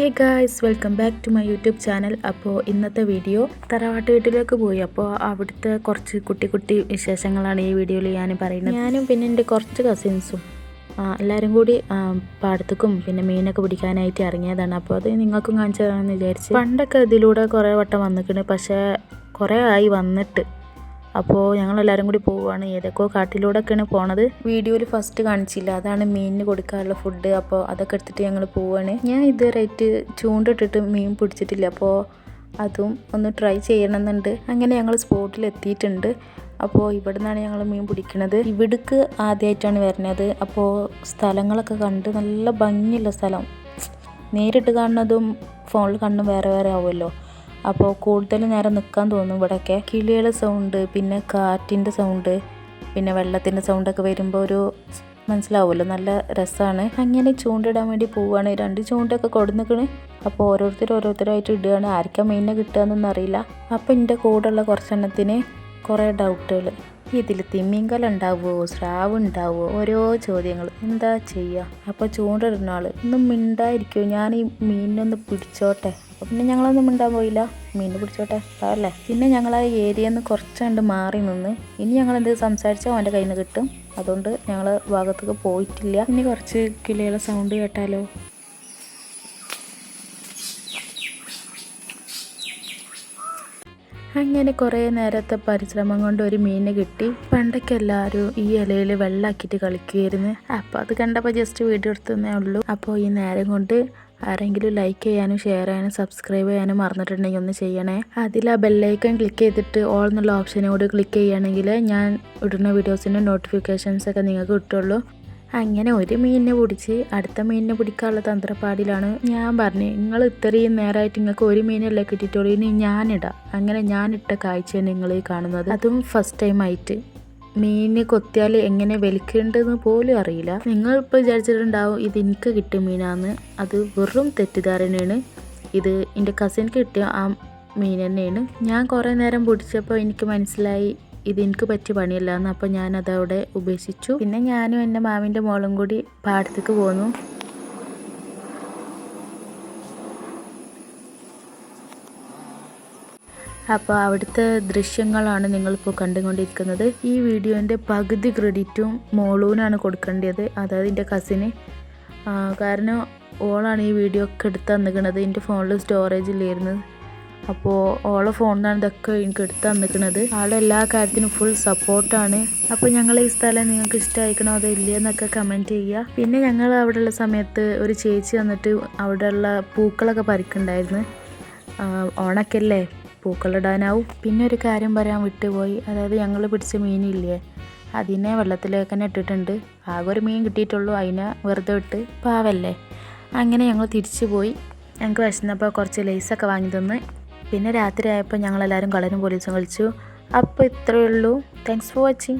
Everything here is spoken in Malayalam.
Hey guys, welcome back to my YouTube channel. അപ്പോൾ ഇന്നത്തെ വീഡിയോ തറവാട്ട് വീട്ടിലേക്ക് പോയി. അപ്പോൾ അവിടുത്തെ കുറച്ച് കുട്ടി വിശേഷങ്ങളാണ് ഈ വീഡിയോയിൽ ഞാൻ പറയുന്നത്. ഞാനും പിന്നെ എൻ്റെ കുറച്ച് കസിൻസും എല്ലാവരും കൂടി പാടത്തേക്കും പിന്നെ മീനൊക്കെ പിടിക്കാനായിട്ട് ഇറങ്ങിയതാണ്. അപ്പോൾ അത് നിങ്ങൾക്കും കാണിച്ചു തരാമെന്ന് വിചാരിച്ച്. പണ്ടൊക്കെ ഇതിലൂടെ കുറേ വട്ടം വന്നിട്ടുണ്ട്, പക്ഷേ കുറേ ആയി വന്നിട്ട്. അപ്പോൾ ഞങ്ങളെല്ലാവരും കൂടി പോവുകയാണ്. ഏതൊക്കെയോ കാട്ടിലൂടെയൊക്കെയാണ് പോണത്. വീഡിയോയിൽ ഫസ്റ്റ് കാണിച്ചില്ല, അതാണ് മീനിന് കൊടുക്കാനുള്ള ഫുഡ്. അപ്പോൾ അതൊക്കെ എടുത്തിട്ട് ഞങ്ങൾ പോവുകയാണ്. ഞാൻ ഇതുവരെയായിട്ട് ചൂണ്ടിട്ടിട്ട് മീൻ പിടിച്ചിട്ടില്ല, അപ്പോൾ അതും ഒന്ന് ട്രൈ ചെയ്യണമെന്നുണ്ട്. അങ്ങനെ ഞങ്ങൾ സ്പോട്ടിൽ എത്തിയിട്ടുണ്ട്. അപ്പോൾ ഇവിടെ നിന്നാണ് ഞങ്ങൾ മീൻ പിടിക്കുന്നത്. ഇവിടേക്ക് ആദ്യമായിട്ടാണ് വരുന്നത്. അപ്പോൾ സ്ഥലങ്ങളൊക്കെ കണ്ട് നല്ല ഭംഗിയുള്ള സ്ഥലം. നേരിട്ട് കാണുന്നതും ഫോണിൽ കണ്ടും വേറെ വേറെ ആവുമല്ലോ. അപ്പോൾ കൂടുതൽ നേരം നിൽക്കാൻ തോന്നും. ഇവിടെയൊക്കെ കിളികളുടെ സൗണ്ട്, പിന്നെ കാറ്റിൻ്റെ സൗണ്ട്, പിന്നെ വെള്ളത്തിൻ്റെ സൗണ്ടൊക്കെ വരുമ്പോൾ ഒരു മനസ്സിലാവുമല്ലോ, നല്ല രസമാണ്. അങ്ങനെ ചൂണ്ടിടാൻ വേണ്ടി പോവുകയാണ്. 2 ചൂണ്ടൊക്കെ കൊടുന്നിക്കണ്. അപ്പോൾ ഓരോരുത്തരായിട്ട് ഇടുകയാണ്. ആർക്കാ മീനിനെ കിട്ടുകയെന്നൊന്നും അറിയില്ല. അപ്പോൾ എൻ്റെ കൂടെയുള്ള കുറച്ചെണ്ണത്തിന് കുറേ ഡൗട്ടുകൾ. ഇതിൽ തിമ്മിങ്കലം ഉണ്ടാവുമോ, സ്രാവ് ഉണ്ടാവുമോ, ഓരോ ചോദ്യങ്ങൾ. എന്താ ചെയ്യുക? അപ്പോൾ ചൂണ്ടിടുന്ന ആൾ ഒന്നും മിണ്ടായിരിക്കുമോ, ഞാൻ ഈ മീനിനൊന്ന് പിടിച്ചോട്ടെ. അപ്പോൾ പിന്നെ ഞങ്ങളൊന്നും മിണ്ടാൻ പോയില്ല, മീനിനെ പിടിച്ചോട്ടെ അല്ലേ. പിന്നെ ഞങ്ങൾ ആ ഏരിയയിൽ നിന്ന് കുറച്ചുകൊണ്ട് മാറി നിന്ന്. ഇനി ഞങ്ങളെന്ത് സംസാരിച്ചാൽ അവൻ്റെ കയ്യിൽ നിന്ന് കിട്ടും. അതുകൊണ്ട് ഞങ്ങൾ ഭാഗത്തേക്ക് പോയിട്ടില്ല. ഇനി കുറച്ച് കിളികളെ സൗണ്ട് കേട്ടാലോ. അങ്ങനെ കുറേ നേരത്തെ പരിശ്രമം കൊണ്ട് ഒരു മീനിനെ കിട്ടി. പണ്ടൊക്കെ എല്ലാവരും ഈ ഇലയിൽ വെള്ളമാക്കിയിട്ട് കളിക്കുമായിരുന്നു. അപ്പോൾ അത് കണ്ടപ്പോൾ ജസ്റ്റ് വീഡിയോ എടുത്തതേ ഉള്ളൂ. അപ്പോൾ ഈ നേരം കൊണ്ട് ആരെങ്കിലും ലൈക്ക് ചെയ്യാനും ഷെയർ ചെയ്യാനും സബ്സ്ക്രൈബ് ചെയ്യാനും മറന്നിട്ടുണ്ടെങ്കിൽ ഒന്ന് ചെയ്യണേ. അതിൽ ആ ബെല്ലൈക്കൺ ക്ലിക്ക് ചെയ്തിട്ട് ഓൾ എന്നുള്ള ഓപ്ഷനോട് ക്ലിക്ക് ചെയ്യുകയാണെങ്കിൽ ഞാൻ ഇടുന്ന വീഡിയോസിൻ്റെ നോട്ടിഫിക്കേഷൻസ് ഒക്കെ നിങ്ങൾക്ക് കിട്ടുള്ളൂ. അങ്ങനെ ഒരു മീനിനെ പിടിച്ച് അടുത്ത മീനിനെ പിടിക്കാനുള്ള തന്ത്രപ്പാടിലാണ്. ഞാൻ പറഞ്ഞു, നിങ്ങൾ ഇത്രയും നേരമായിട്ട് നിങ്ങൾക്ക് ഒരു മീനല്ലേ കിട്ടിയിട്ടുള്ളൂ, ഇനി ഞാനിടാം. അങ്ങനെ ഞാനിട്ട കാഴ്ചയാണ് നിങ്ങൾ ഈ കാണുന്നത്. അതും ഫസ്റ്റ് ടൈം ആയിട്ട്. മീനിനെ കൊത്തിയാൽ എങ്ങനെ വലിക്കേണ്ടതെന്ന് പോലും അറിയില്ല. നിങ്ങൾ ഇപ്പോൾ വിചാരിച്ചിട്ടുണ്ടാവും ഇത് എനിക്ക് കിട്ടിയ മീനാന്ന്. അത് വെറും തെറ്റിദ്ധാരണയാണ്. ഇത് എൻ്റെ കസിൻക്ക് കിട്ടിയ ആ മീൻ തന്നെയാണ്. ഞാൻ കുറേ നേരം പിടിച്ചപ്പോൾ എനിക്ക് മനസ്സിലായി ഇത് എനിക്ക് പറ്റിയ പണിയല്ല എന്ന്. അപ്പോൾ ഞാനതവിടെ ഉപേക്ഷിച്ചു. പിന്നെ ഞാനും എൻ്റെ മാമിൻ്റെ മോളും കൂടി പാടത്തേക്ക് പോന്നു. അപ്പോൾ അവിടുത്തെ ദൃശ്യങ്ങളാണ് നിങ്ങളിപ്പോൾ കണ്ടുകൊണ്ടിരിക്കുന്നത്. ഈ വീഡിയോൻ്റെ പകുതി ക്രെഡിറ്റും മോളൂനാണ് കൊടുക്കേണ്ടത്, അതായത് എൻ്റെ കസിന്. കാരണം ഓളാണ് ഈ വീഡിയോ ഒക്കെ എടുത്ത് തന്നിക്കണത്. എൻ്റെ ഫോണിൽ സ്റ്റോറേജ് ഇല്ലായിരുന്നു. അപ്പോൾ ഓളെ ഫോണിൽ നിന്നാണ് ഇതൊക്കെ എനിക്ക് എടുത്ത് തന്നിക്കണത്. ആളെ എല്ലാ കാര്യത്തിനും ഫുൾ സപ്പോർട്ടാണ്. അപ്പോൾ ഞങ്ങൾ ഈ സ്ഥലം നിങ്ങൾക്ക് ഇഷ്ടമായിക്കണോ അതോ ഇല്ലയെന്നൊക്കെ കമൻറ്റ് ചെയ്യുക. പിന്നെ ഞങ്ങൾ അവിടെയുള്ള സമയത്ത് ഒരു ചേച്ചി വന്നിട്ട് അവിടെയുള്ള പൂക്കളൊക്കെ പറിക്കുന്നുണ്ടായിരുന്നു. ഓണക്കല്ലേ, പൂക്കളിടാനാവും. പിന്നെ ഒരു കാര്യം പറയാൻ വിട്ടുപോയി, അതായത് ഞങ്ങൾ പിടിച്ച മീനില്ലേ, അതിനെ വെള്ളത്തിലേക്ക് തന്നെ ഇട്ടിട്ടുണ്ട്. ആകെ ഒരു മീൻ കിട്ടിയിട്ടുള്ളൂ, അതിനെ വെറുതെ ഇട്ട് പാവല്ലേ. അങ്ങനെ ഞങ്ങൾ തിരിച്ചു പോയി. ഞങ്ങൾക്ക് വിശന്നപ്പോൾ കുറച്ച് ലേസൊക്കെ വാങ്ങി തന്ന്. പിന്നെ രാത്രി ആയപ്പോൾ ഞങ്ങളെല്ലാവരും കളരും പോലീസും കളിച്ചു. അപ്പോൾ ഇത്രയേ ഉള്ളൂ. Thanks for watching.